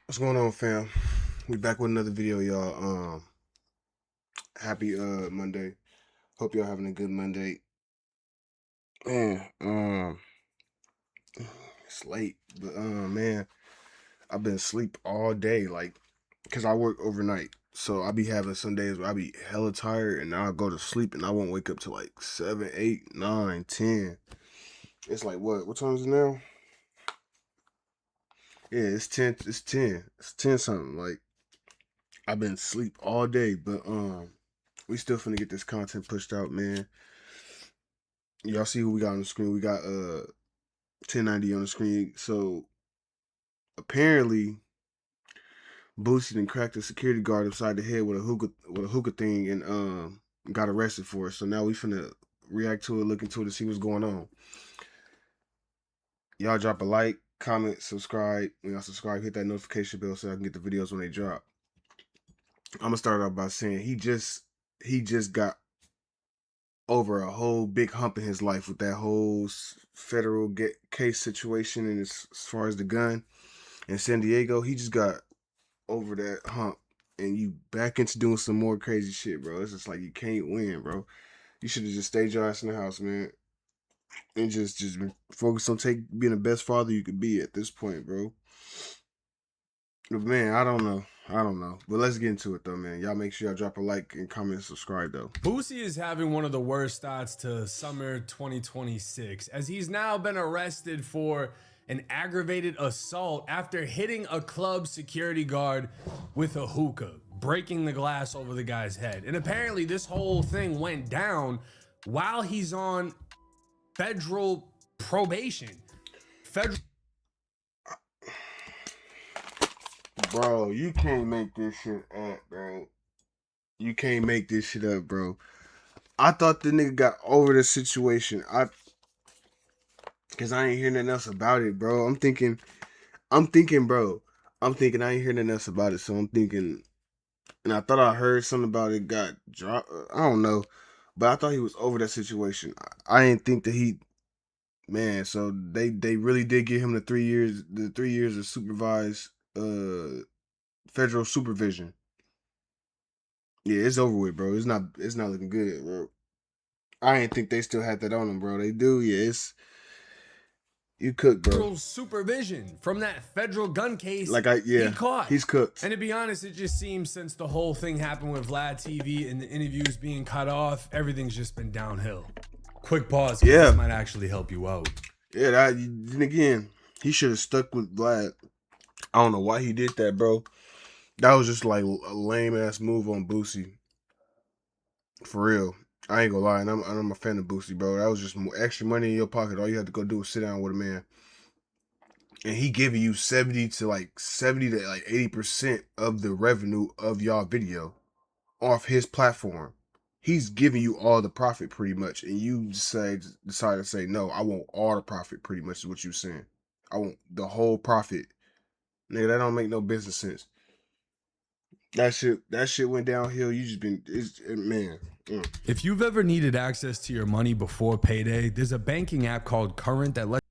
What's going on, fam? We back with another video, y'all. Happy Monday. Hope y'all having a good Monday. Man, it's late, but man, I've been asleep all day, like, cause I work overnight. So I be having some days where I be hella tired, and I'll go to sleep, and I won't wake up till like 7, 8, 9, 10. It's like what time is it now? Yeah, it's 10. It's 10. It's 10 something. Like I've been asleep all day, but we still finna get this content pushed out, man. Y'all see who we got on the screen? We got 1090 on the screen. So apparently Boosie done cracked a security guard upside the head with a hookah thing and got arrested for it. So now we finna react to it, look into it, to see what's going on. Y'all drop a like, comment, subscribe. When y'all subscribe, hit that notification bell so I can get the videos when they drop. I'm gonna start off by saying he just got over a whole big hump in his life with that whole federal case situation, and as far as the gun in San Diego, he just got over that hump, and you back into doing some more crazy shit, bro. It's just like you can't win, bro. You should have just stayed your ass in the house, man, and just focus on being the best father you could be at this point, bro. But man, I don't know. But let's get into it though, man. Y'all make sure y'all drop a like and comment and subscribe though. Boosie is having one of the worst starts to summer 2026, as he's now been arrested for an aggravated assault after hitting a club security guard with a hookah, breaking the glass over the guy's head. And apparently this whole thing went down while he's on federal probation. Bro, you can't make this shit up, bro. You can't make this shit up, bro. I thought the nigga got over the situation. Cause I ain't hearing nothing else about it, bro. I'm thinking, bro. I ain't hearing nothing else about it. So I'm thinking, and I thought I heard something about it got dropped. I don't know. But I thought he was over that situation. I didn't think that man, so they really did give him the 3 years of supervised federal supervision. Yeah, it's over with, bro. It's not looking good, bro. I didn't think they still had that on him, bro. They do, yeah. You cooked, bro. Federal supervision from that federal gun case. He caught. He's cooked. And to be honest, it just seems since the whole thing happened with Vlad TV and the interviews being cut off, everything's just been downhill. Quick pause. Yeah, this might actually help you out. Yeah, then again, he should have stuck with Vlad. I don't know why he did that, bro. That was just like a lame ass move on Boosie. For real. I ain't gonna lie, and I'm a fan of Boosie, bro. That was just more extra money in your pocket. All you had to go do was sit down with a man. And he giving you 70 to like 80% of the revenue of y'all video off his platform. He's giving you all the profit pretty much, and you decide to say no. I want all the profit, pretty much is what you saying. I want the whole profit, nigga. That don't make no business sense. That shit went downhill. You just been, man. If you've ever needed access to your money before payday, there's a banking app called Current that lets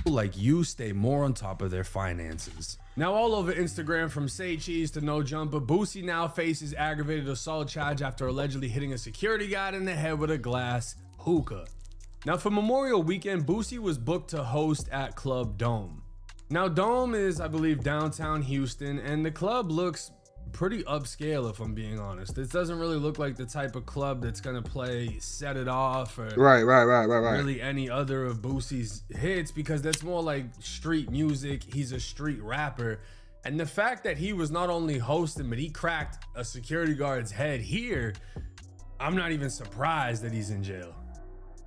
like you stay more on top of their finances. Now all over Instagram, from Say Cheese to No Jumper, Boosie now faces aggravated assault charge after allegedly hitting a security guard in the head with a glass hookah. Now for Memorial Weekend, Boosie was booked to host at Club Dome. Now Dome is, I believe, downtown Houston, and the club looks pretty upscale, if I'm being honest. This doesn't really look like the type of club that's gonna play Set It Off or Right. really any other of Boosie's hits, because that's more like street music. He's a street rapper. And the fact that he was not only hosting, but he cracked a security guard's head here, I'm not even surprised that he's in jail.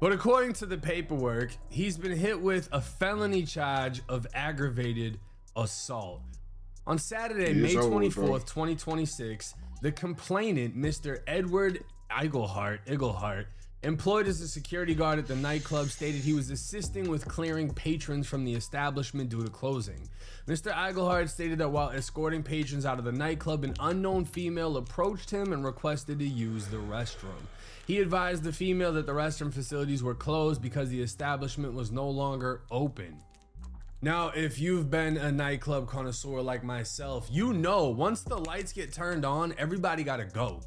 But according to the paperwork, he's been hit with a felony charge of aggravated assault. On Saturday, May 24th, 2026, the complainant, Mr. Edward Iglehart, employed as a security guard at the nightclub, stated he was assisting with clearing patrons from the establishment due to closing. Mr. Eigelhard stated that while escorting patrons out of the nightclub, an unknown female approached him and requested to use the restroom. He advised the female that the restroom facilities were closed because the establishment was no longer open. Now, if you've been a nightclub connoisseur like myself, you know once the lights get turned on, everybody gotta go.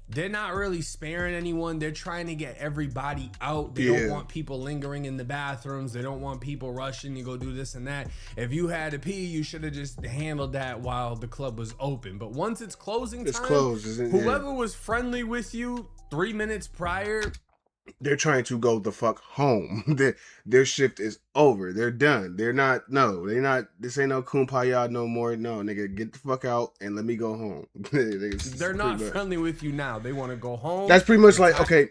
They're not really sparing anyone. They're trying to get everybody out. They don't want people lingering in the bathrooms. They don't want people rushing to go do this and that. If you had to pee, you should have just handled that while the club was open. But once it's closing time, it's closed, isn't it? Whoever was friendly with you 3 minutes prior, they're trying to go the fuck home. Their shift is over. They're done. They're not. This ain't no kumbaya no more. No, nigga, get the fuck out and let me go home. They're not friendly with you now. They want to go home. That's pretty much like, okay,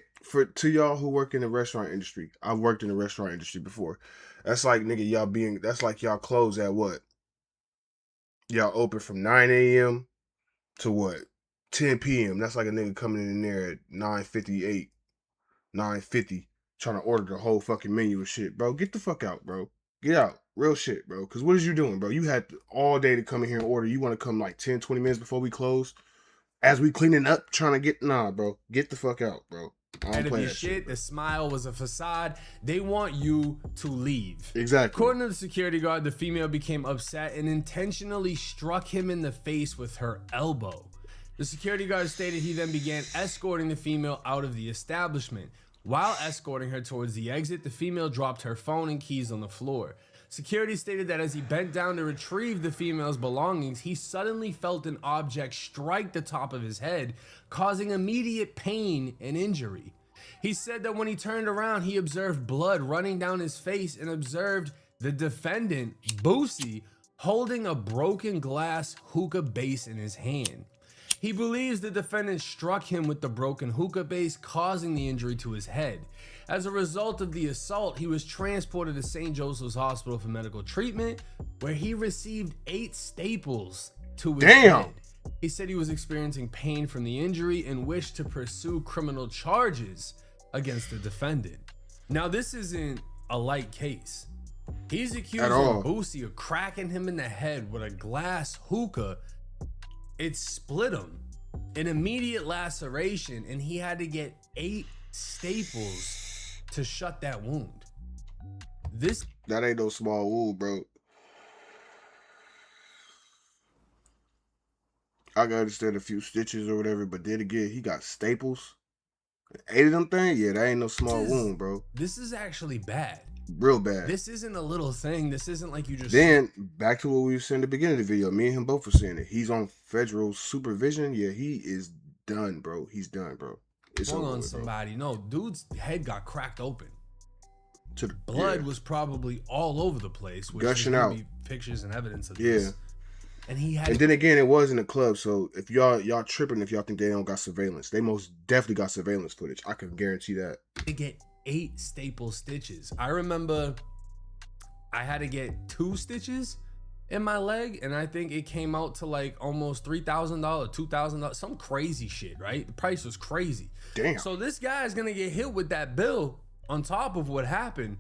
to y'all who work in the restaurant industry. I've worked in the restaurant industry before. That's like, nigga, that's like y'all close at what? Y'all open from 9 a.m. to what? 10 p.m. That's like a nigga coming in there at 9:58. 9:50 trying to order the whole fucking menu of shit, bro. Get the fuck out, bro. Get out. Real shit, bro. Because what is you doing, bro? You had all day to come in here and order. You want to come like 10, 20 minutes before we close? As we cleaning up, trying to get... Nah, bro. Get the fuck out, bro. I don't play that shit. The smile was a facade. They want you to leave. Exactly. According to the security guard, the female became upset and intentionally struck him in the face with her elbow. The security guard stated he then began escorting the female out of the establishment. While escorting her towards the exit, the female dropped her phone and keys on the floor. Security stated that as he bent down to retrieve the female's belongings, he suddenly felt an object strike the top of his head, causing immediate pain and injury. He said that when he turned around, he observed blood running down his face and observed the defendant, Boosie, holding a broken glass hookah base in his hand. He believes the defendant struck him with the broken hookah base, causing the injury to his head. As a result of the assault, he was transported to St. Joseph's Hospital for medical treatment, where he received 8 staples to his head. He said he was experiencing pain from the injury and wished to pursue criminal charges against the defendant. Now, this isn't a light case. He's accusing Boosie of cracking him in the head with a glass hookah. It split him, an immediate laceration, and he had to get 8 staples to shut that wound. That ain't no small wound, bro. I can understand a few stitches or whatever, but then again, he got staples. 8 of them things? Yeah, that ain't no small wound, bro. This is actually bad. Real bad. This isn't a little thing. This isn't like you just... Then, back to what we were saying at the beginning of the video. Me and him both were saying it. He's on federal supervision. Yeah, he is done, bro. He's done, bro. It's Hold on, somebody. Bro. No, dude's head got cracked open. To the blood was probably all over the place. Which gushing out. Be pictures and evidence of this. And he had... And then again, it was in a club. So if y'all tripping if y'all think they don't got surveillance. They most definitely got surveillance footage. I can guarantee that. They get 8 staple stitches. I remember I had to get 2 stitches in my leg, and I think it came out to like almost $3,000, $2,000, some crazy shit, right? The price was crazy. Damn. So this guy is gonna get hit with that bill on top of what happened,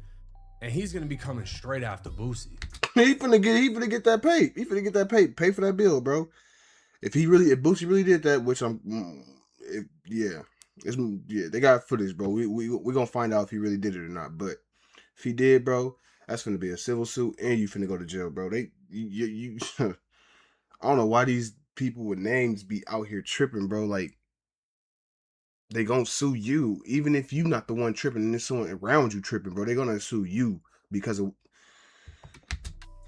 and he's gonna be coming straight after Boosie. He finna get that pay. He finna get that pay. Pay for that bill, bro. If Boosie really did that, which they got footage, bro. We gonna find out if he really did it or not. But if he did, bro, that's finna be a civil suit, and you finna go to jail, bro. You I don't know why these people with names be out here tripping, bro. Like, they gonna sue you, even if you not the one tripping, and there's someone around you tripping, bro. They gonna sue you because of...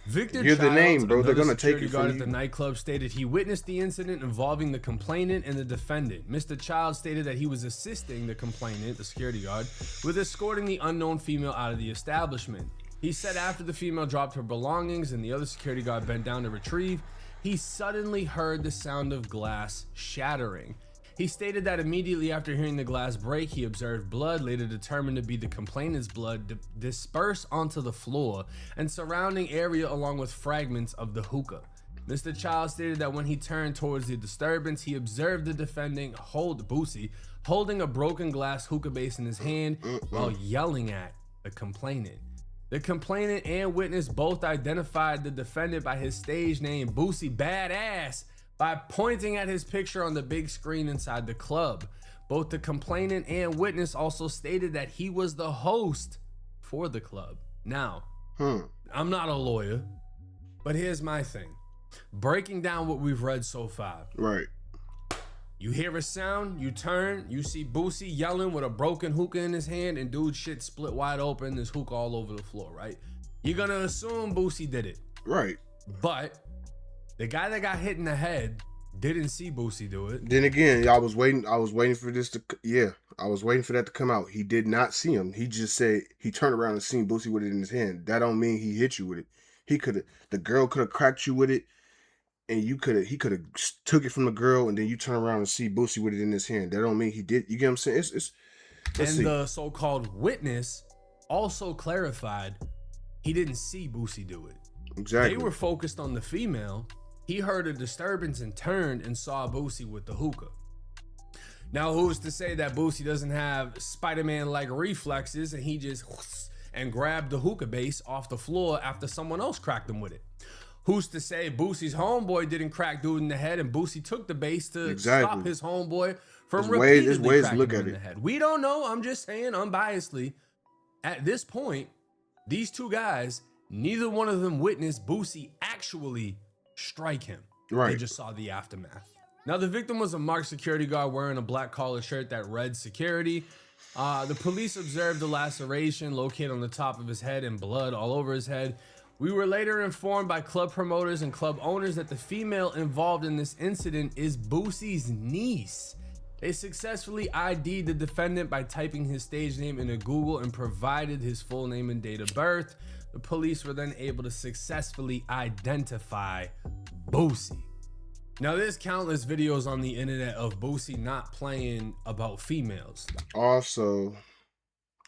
Victor You're Childs, the name, bro. They're gonna take it from you. The nightclub stated he witnessed the incident involving the complainant and the defendant. Mr. Childs stated that he was assisting the complainant, the security guard, with escorting the unknown female out of the establishment. He said after the female dropped her belongings and the other security guard bent down to retrieve, he suddenly heard the sound of glass shattering. He stated that immediately after hearing the glass break, he observed blood, later determined to be the complainant's blood, disperse onto the floor and surrounding area along with fragments of the hookah. Mr. Child stated that when he turned towards the disturbance, he observed the defendant Boosie holding a broken glass hookah base in his hand while yelling at the complainant. The complainant and witness both identified the defendant by his stage name, Boosie Badass, by pointing at his picture on the big screen inside the club. Both the complainant and witness also stated that he was the host for the club. Now, I'm not a lawyer, but here's my thing. Breaking down what we've read so far. Right. You hear a sound, you turn, you see Boosie yelling with a broken hookah in his hand, and dude's shit split wide open, there's hookah all over the floor, right? You're gonna assume Boosie did it. Right. But the guy that got hit in the head didn't see Boosie do it. Then again, I was waiting for this to, I was waiting for that to come out. He did not see him. He just said he turned around and seen Boosie with it in his hand. That don't mean he hit you with it. The girl could have cracked you with it, and he could have took it from the girl, and then you turn around and see Boosie with it in his hand. That don't mean he did. You get what I'm saying? The so-called witness also clarified he didn't see Boosie do it. Exactly. They were focused on the female. He heard a disturbance and turned and saw Boosie with the hookah. Now, who's to say that Boosie doesn't have Spider-Man-like reflexes and he just and grabbed the hookah base off the floor after someone else cracked him with it? Who's to say Boosie's homeboy didn't crack dude in the head and Boosie took the base to stop his homeboy from repeatedly cracking him in the head? We don't know. I'm just saying unbiasedly. At this point, these two guys, neither one of them witnessed Boosie actually strike him. Right. They just saw the aftermath. Now, the victim was a marked security guard wearing a black collared shirt that read security. The police observed the laceration located on the top of his head and blood all over his head. We were later informed by club promoters and club owners that the female involved in this incident is Boosie's niece. They successfully ID'd the defendant by typing his stage name into Google and provided his full name and date of birth. The police were then able to successfully identify Boosie. Now, there's countless videos on the internet of Boosie not playing about females. Also,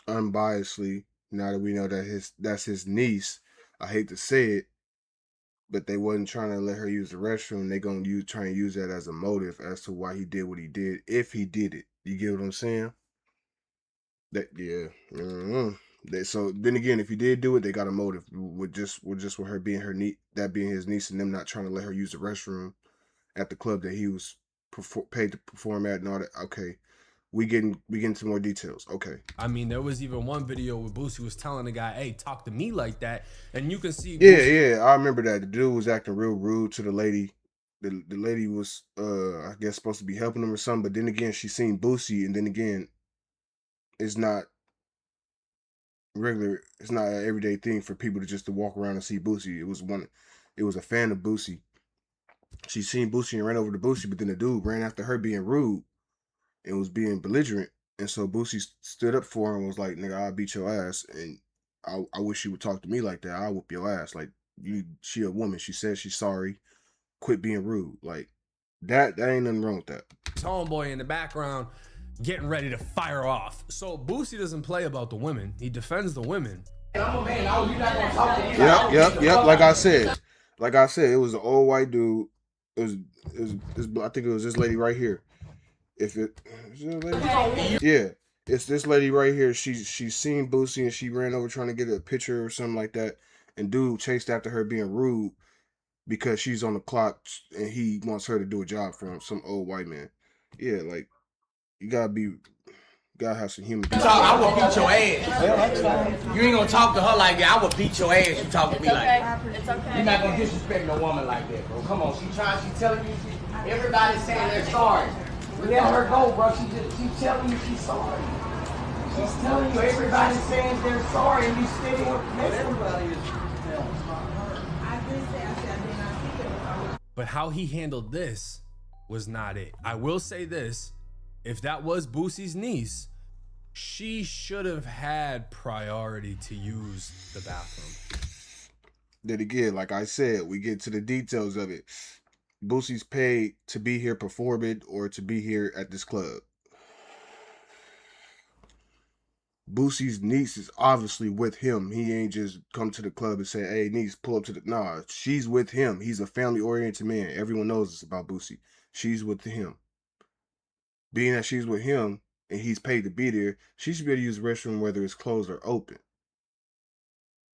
unbiasedly, now that we know that that's his niece, I hate to say it, but they wasn't trying to let her use the restroom. They gonna try and use that as a motive as to why he did what he did, if he did it. You get what I'm saying? So then again, if he did do it, they got a motive with her being that being his niece, and them not trying to let her use the restroom at the club that he was paid to perform at and all that. Okay. We getting some more details. Okay. I mean, there was even one video where Boosie was telling the guy, "Hey, talk to me like that," and you can see. Yeah, I remember that. The dude was acting real rude to the lady. The lady was, I guess, supposed to be helping him or something. But then again, she seen Boosie, and then again, it's not regular. It's not an everyday thing for people to walk around and see Boosie. It was a fan of Boosie. She seen Boosie and ran over to Boosie, but then the dude ran after her being rude and was being belligerent, and so Boosie stood up for him and was like, "Nigga, I'll beat your ass, and I wish you would talk to me like that. I'll whoop your ass. Like, she a woman. She said she's sorry. Quit being rude. Like, that ain't nothing wrong with that." His homeboy in the background getting ready to fire off. So Boosie doesn't play about the women. He defends the women. I'm a man. You're not gonna talk to me. Yep. Like I said, it was an old white dude. It was I think it was this lady right here. Is it a lady? Yeah, it's this lady right here. She's seen Boosie and she ran over trying to get a picture or something like that. And dude chased after her being rude because she's on the clock and he wants her to do a job for him. Some old white man. Yeah, like you gotta have some human. I will beat your ass. You ain't gonna talk to her like that. I will beat your ass. You talk to me like that. It's okay. You're not gonna disrespect no woman like that, bro. Come on, she's telling you. Everybody's saying they're sorry. Let her go, bro. She's telling you she's sorry. She's telling you everybody's saying they're sorry, and you still everybody is. But how he handled this was not it. I will say this. If that was Boosie's niece, she should have had priority to use the bathroom. Then again, like I said, we get to the details of it. Boosie's paid to be here performing or to be here at this club. Boosie's niece is obviously with him. He ain't just come to the club and say, hey, niece, pull up to the... Nah, she's with him. He's a family-oriented man. Everyone knows this about Boosie. She's with him. Being that she's with him and he's paid to be there, she should be able to use the restroom whether it's closed or open.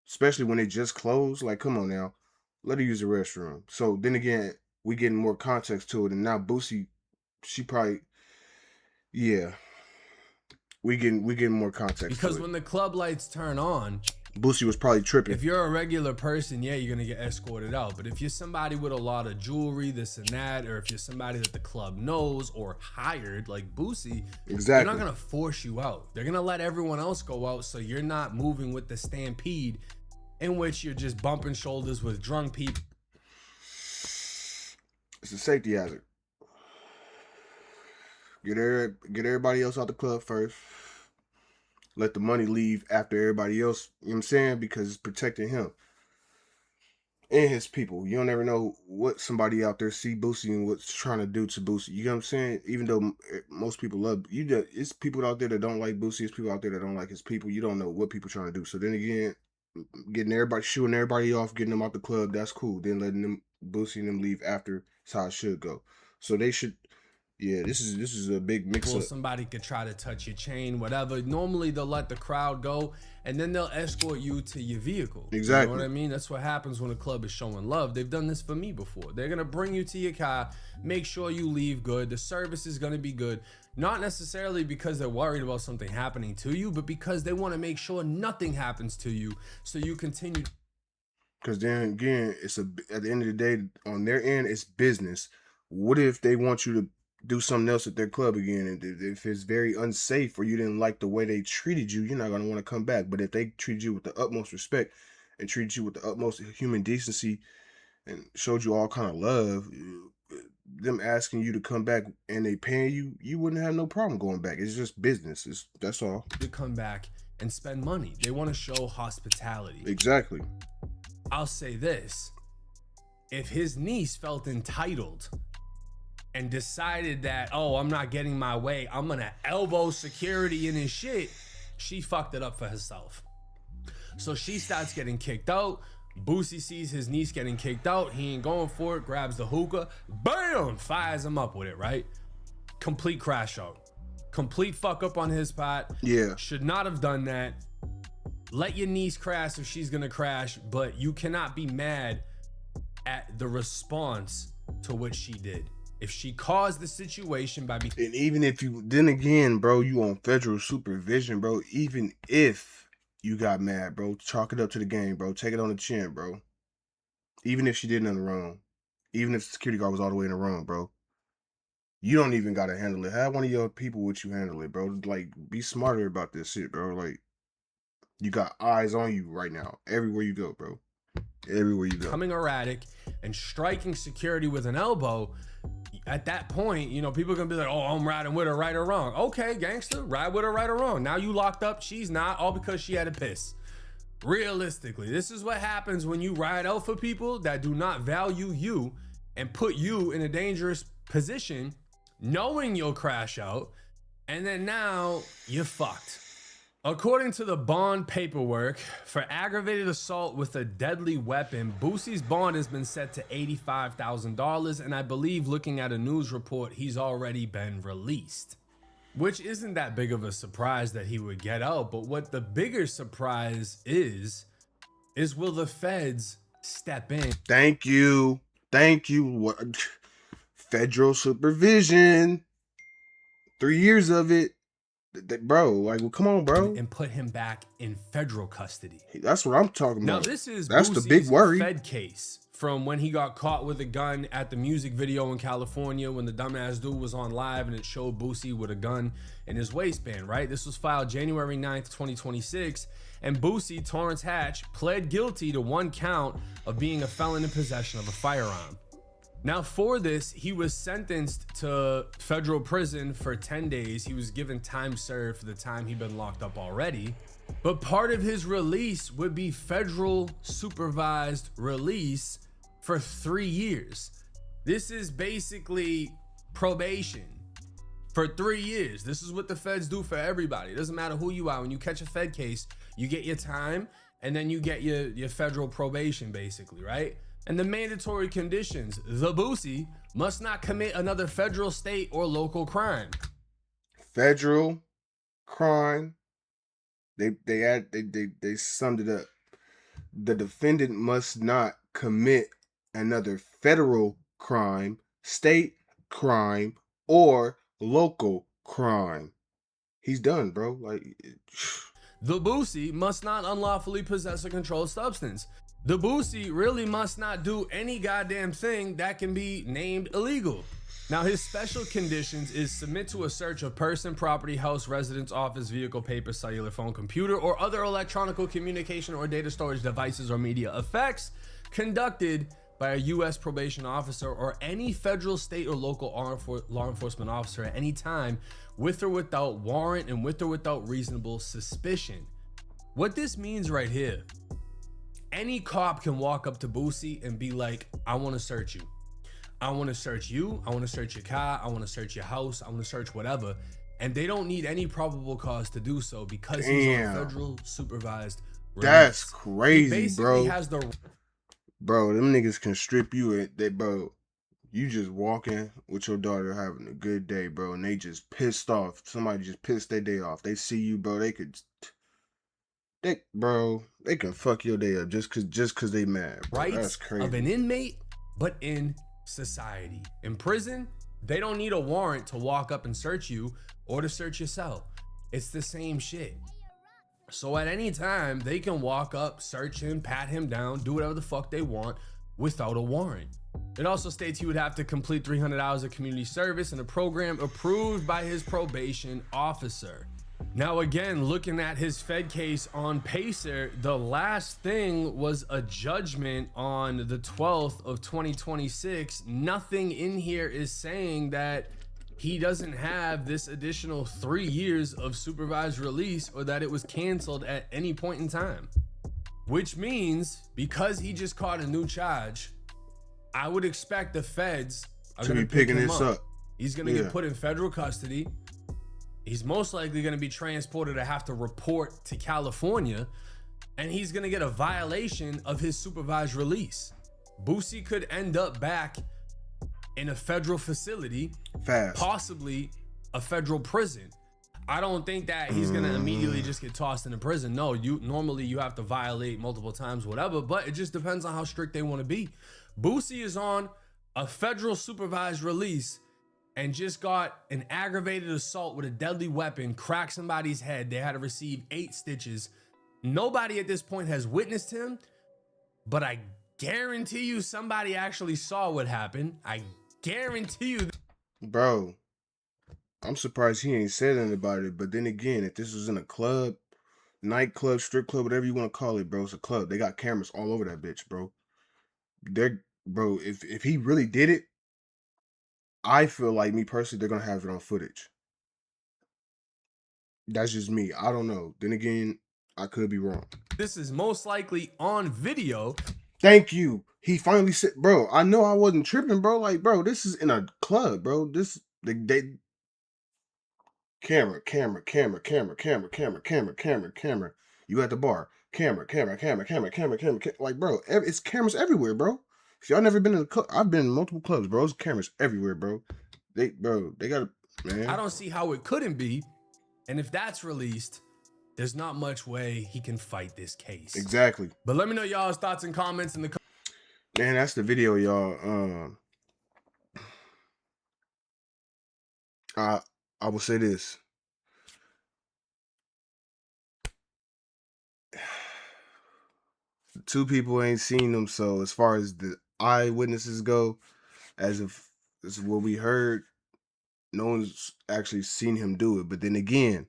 Especially when it just closed. Like, come on now. Let her use the restroom. So then again, we getting more context to it. And now Boosie, she probably... Yeah. We getting more context Because to it. when the club lights turn on, Boosie was probably tripping. if you're a regular person, yeah, you're gonna get escorted out. But if you're somebody with a lot of jewelry, this and that, or if you're somebody that the club knows or hired, like Boosie, Exactly. they're not gonna force you out. They're gonna let everyone else go out, so you're not moving with the stampede, in which you're just bumping shoulders with drunk people. It's a safety hazard. Get everybody else out the club first. Let the money leave after everybody else. You know what I'm saying? Because it's protecting him and his people. You don't ever know what somebody out there see Boosie and what's trying to do to Boosie. You know what I'm saying? Even though most people love you, it's people out there that don't like Boosie. It's people out there that don't like his people. You don't know what people trying to do. So then again, shooting everybody off, getting them out the club, that's cool. Then letting them Boosie and them leave after. That's how it should go. So they should. Yeah, this is a big mix up. Somebody could try to touch your chain, whatever. Normally they'll let the crowd go and then they'll escort you to your vehicle. Exactly. You know what I mean? That's what happens when a club is showing love. They've done this for me before. They're gonna bring you to your car, make sure you leave good. The service is gonna be good. Not necessarily because they're worried about something happening to you, but because they want to make sure nothing happens to you, so you continue. Because then again, at the end of the day, on their end, it's business. What if they want you to do something else at their club again, and if it's very unsafe or you didn't like the way they treated you, you're not going to want to come back. But if they treated you with the utmost respect and treated you with the utmost human decency and showed you all kind of love, them asking you to come back and they paying you, you wouldn't have no problem going back. It's just business. That's all. To come back and spend money. They want to show hospitality. Exactly. I'll say this. If his niece felt entitled and decided that, oh, I'm not getting my way, I'm gonna elbow security in his shit, she fucked it up for herself. So she starts getting kicked out. Boosie sees his niece getting kicked out. He ain't going for it, grabs the hookah, bam, fires him up with it, right? Complete crash out. Complete fuck up on his part. Yeah. Should not have done that. Let your niece crash if she's gonna crash, but you cannot be mad at the response to what she did. If she caused the situation by being... And even if you... Then again, bro, you on federal supervision, bro. Even if you got mad, bro, chalk it up to the game, bro. Take it on the chin, bro. Even if she did nothing wrong. Even if the security guard was all the way in the wrong, bro. You don't even got to handle it. Have one of your people with you handle it, bro. Like, be smarter about this shit, bro. Like, you got eyes on you right now. Everywhere you go, bro. Everywhere you go. Becoming erratic and striking security with an elbow... At that point, you know, people are gonna be like, oh, I'm riding with her, right or wrong. Okay, gangster, ride with her, right or wrong. Now you locked up, she's not, all because she had a piss. Realistically, this is what happens when you ride out for people that do not value you and put you in a dangerous position, knowing you'll crash out, and then now you're fucked. According to the bond paperwork, for aggravated assault with a deadly weapon, Boosie's bond has been set to $85,000, and I believe, looking at a news report, he's already been released. Which isn't that big of a surprise that he would get out, but what the bigger surprise is will the feds step in? Thank you. What? Federal supervision. 3 years of it. Bro, like, well, come on, bro. And put him back in federal custody. That's what I'm talking Now, about. this is That's Boosie's the big worry. Fed case from when he got caught with a gun at the music video in California when the dumbass dude was on live and it showed Boosie with a gun in his waistband, right? This was filed January 9th, 2026. And Boosie, Torrance Hatch, pled guilty to 1 count of being a felon in possession of a firearm. Now, for this, he was sentenced to federal prison for 10 days. He was given time served for the time he'd been locked up already. But part of his release would be federal supervised release for 3 years. This is basically probation. for 3 years. This is what the feds do for everybody. It doesn't matter who you are. When you catch a Fed case, you get your time and then you get your federal probation, basically, right? And the mandatory conditions: the Boosie must not commit another federal, state, or local crime. Federal crime. They summed it up. The defendant must not commit another federal crime, state crime, or local crime. He's done, bro. Like, The Boosie must not unlawfully possess a controlled substance. The Boosie really must not do any goddamn thing that can be named illegal. Now, his special conditions is submit to a search of person, property, house, residence, office, vehicle, paper, cellular phone, computer, or other electronic communication or data storage devices or media effects conducted by a U.S. probation officer or any federal, state, or local law enforcement officer at any time, with or without warrant and with or without reasonable suspicion. What this means right here: any cop can walk up to Boosie and be like, I want to search you. I want to search you. I want to search your car. I want to search your house. I want to search whatever. And they don't need any probable cause to do so because he's on federal supervised release. That's He crazy, basically bro. has the Bro, them niggas can strip you at that, bro. You just walking with your daughter having a good day, bro, and they just pissed off. Somebody just pissed their day off. They see you, bro. They can fuck your day up just cause they mad, bro. That's rights crazy. of an inmate, but in society. In prison, they don't need a warrant to walk up and search you or to search your cell. It's the same shit. So at any time, they can walk up, search him, pat him down, do whatever the fuck they want without a warrant. It also states he would have to complete 300 hours of community service in a program approved by his probation officer. Now, again, looking at his Fed case on Pacer, the last thing was a judgment on the 12th of 2026. Nothing in here is saying that he doesn't have this additional 3 years of supervised release or that it was canceled at any point in time. Which means, because he just caught a new charge, I would expect the feds are going to pick picking him this up. up. He's going to get put in federal custody. He's most likely going to be transported to have to report to California, and he's going to get a violation of his supervised release. Boosie could end up back in a federal facility, Fast. possibly a federal prison. I don't think that he's going to immediately just get tossed into prison. No, normally you have to violate multiple times, whatever, but it just depends on how strict they want to be. Boosie is on a federal supervised release and just got an aggravated assault with a deadly weapon, cracked somebody's head. They had to receive 8 stitches. Nobody at this point has witnessed him, but I guarantee you somebody actually saw what happened. I guarantee you. Bro, I'm surprised he ain't said anything about it. But then again, if this was in a club, nightclub, strip club, whatever you want to call it, bro, it's a club. They got cameras all over that bitch, bro. Bro, if he really did it, I feel like, me personally, they're gonna have it on footage. That's just me. I don't know. Then again, I could be wrong. This is most likely on video. Thank you. He finally said, bro, I know I wasn't tripping, bro. Like, bro, this is in a club, bro. They camera. You at the bar. Camera. Like, bro, it's cameras everywhere, bro. If y'all never been in a club, I've been in multiple clubs, bro. There's cameras everywhere, bro. They got man. I don't see how it couldn't be. And if that's released, there's not much way he can fight this case. Exactly. But let me know y'all's thoughts and comments in the Man, that's the video, y'all. I will say this. Two people ain't seen them, so as far as the eyewitnesses go, as what we heard, no one's actually seen him do it. But then again,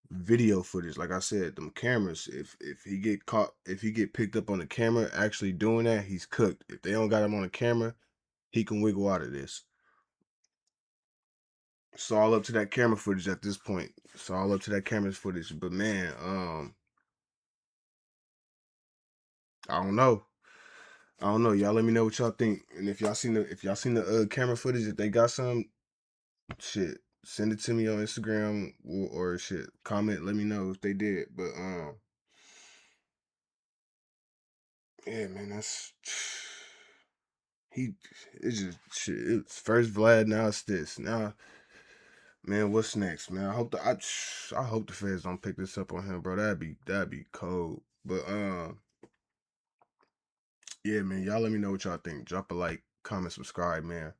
video footage, like I said, them cameras, if he get caught, if he get picked up on the camera actually doing that, he's cooked. If they don't got him on the camera, he can wiggle out of this. It's all up to that camera footage at this point. It's all up to that camera footage. But man, I don't know. Y'all let me know what y'all think. And if y'all seen the camera footage, if they got some, shit, send it to me on Instagram or shit. Comment, let me know if they did. But yeah, man, that's it's just shit. It's first Vlad, now it's this. Now, man, what's next, man? I hope the feds don't pick this up on him, bro. That'd be cold. But yeah, man, y'all let me know what y'all think. Drop a like, comment, subscribe, man.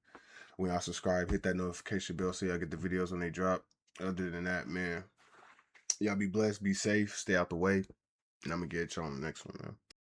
When y'all subscribe, hit that notification bell so y'all get the videos when they drop. Other than that, man, y'all be blessed, be safe, stay out the way, and I'm gonna get y'all on the next one, man.